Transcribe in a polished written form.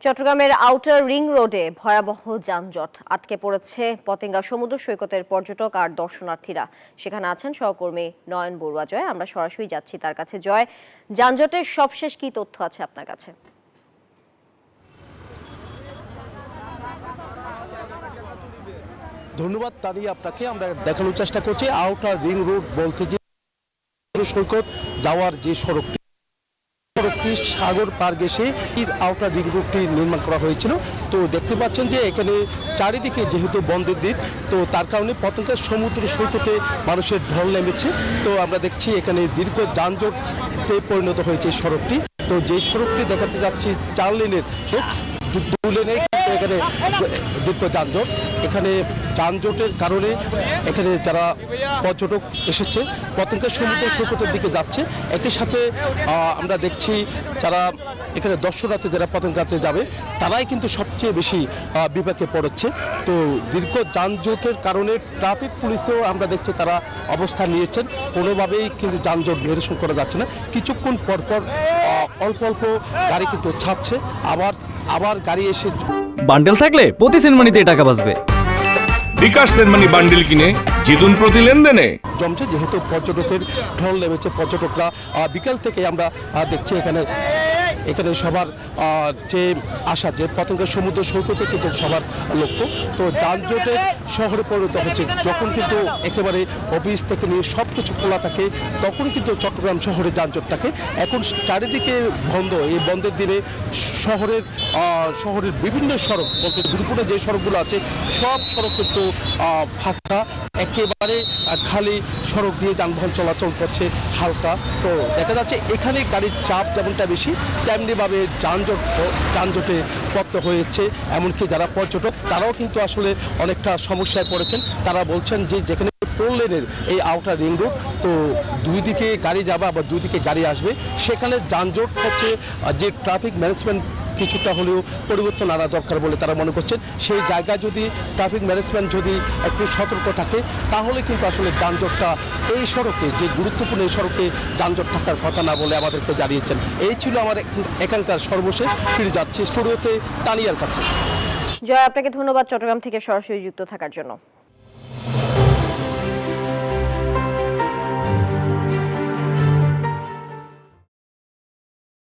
চট্টগ্রামের outer ring রোডে ভয়াবহ যানজট আটকে পড়েছে পতেঙ্গা সমুদ্র সৈকতের পর্যটক আর দর্শনার্থীরা। সেখানে আছেন সহকর্মী নয়ন বড়ুয়া। জয়, আমরা সরাসরি যাচ্ছি তার কাছে। জয়, যানজটের সবশেষ কি তথ্য আছে আপনার কাছে? ধন্যবাদ তারই আপনাকে। আমরা দেখানোর চেষ্টা করছি আউটার রিং রোড বলতে যে সৈকত যাওয়ার যে সড়কটি সাগর পার ঘেঁষে আউটার রিং রোডটি নির্মাণ করা হয়েছিল। তো দেখতে পাচ্ছেন যে এখানে চারিদিকে যেহেতু বন্ধের দিন, তো তার কারণে পতেঙ্গা সমুদ্র সৈকতে মানুষের ঢল নেমেছে। তো আমরা দেখছি এখানে দীর্ঘ যানজটে পরিণত হয়েছে সড়কটি। তো যে সড়কটি দেখাতে যাচ্ছি 4 লেনের, 2 লেনে এখানে দীর্ঘ যানজট। এখানে যানজটের কারণে এখানে যারা পর্যটক এসেছে পতেঙ্গা সমুদ্র সৈকতের দিকে যাচ্ছে, একই সাথে আমরা দেখছি যারা এখানে দর্শনার্থী যারা পতেঙ্গাতে যাবে তারাই কিন্তু সবচেয়ে বেশি বিপাকে পড়েছে। তো দীর্ঘ যানজটের কারণে ট্রাফিক পুলিশেও আমরা দেখছি তারা অবস্থান নিয়েছেন। কোনোভাবেই কিন্তু যানজট নিরসন করা যাচ্ছে না। কিছুক্ষণ পরপর অল্প অল্প গাড়ি কিন্তু ছাড়ছে, আবার গাড়ি এসে বান্ডেল থাকলে প্রতি সেনমানিতে টাকা বাঁচবে। বিকাশ সেনমানি বান্ডেল কিনে জিতুন প্রতি লেনদেনে। জমছে যেহেতু পর্যটকের ঢল নেমেছে, পর্যটকরা বিকাল থেকে আমরা দেখছি এখানে সবার যে আসা যে পতেঙ্গা সমুদ্র সৈকতে কিন্তু সবার লক্ষ্য। তো যানজটের শহরে পরিণত হচ্ছে। যখন কিন্তু একেবারে অফিস থেকে নিয়ে সব কিছু খোলা থাকে তখন কিন্তু চট্টগ্রাম শহরে যানজট থাকে। এখন চারিদিকে বন্ধ। এই বন্ধের দিনে শহরের বিভিন্ন সড়ক বলতে দুর্গপুরে যে সড়কগুলো আছে সব সড়ক কিন্তু ফাঁকা, একেবারে খালি সড়ক দিয়ে যানবাহন চলাচল করছে হালকা। তো দেখা যাচ্ছে এখানে গাড়ির চাপ যেমনটা বেশি তেমনিভাবে যানজটে পড়তে হয়েছে। এমনকি যারা পর্যটক তারাও কিন্তু আসলে অনেকটা সমস্যায় পড়েছেন। তারা বলছেন যে যেখানে 4 লেনের এই আউটার রিং রোড, তো 2 দিকে গাড়ি যাবে আবার 2 দিকে গাড়ি আসবে, সেখানে যানজট হচ্ছে। যে ট্রাফিক ম্যানেজমেন্ট কিছুটা হলেও পরিবর্তন আনা দরকার বলে তারা মনে করছেন। সেই জায়গায় যদি ট্রাফিক ম্যানেজমেন্ট যদি একটু সতর্ক থাকে তাহলে কিন্তু আসলে যানজটটা এই সড়কে, যে গুরুত্বপূর্ণ এই সড়কে যানজট থাকার কথা না বলে আমাদেরকে জানিয়েছেন। এই ছিল আমার এখানকার সর্বশেষ। ফিরে যাচ্ছি স্টুডিওতে তানিয়ার কাছে। জয়, আপনাকে ধন্যবাদ চট্টগ্রাম থেকে সরাসরি যুক্ত থাকার জন্য।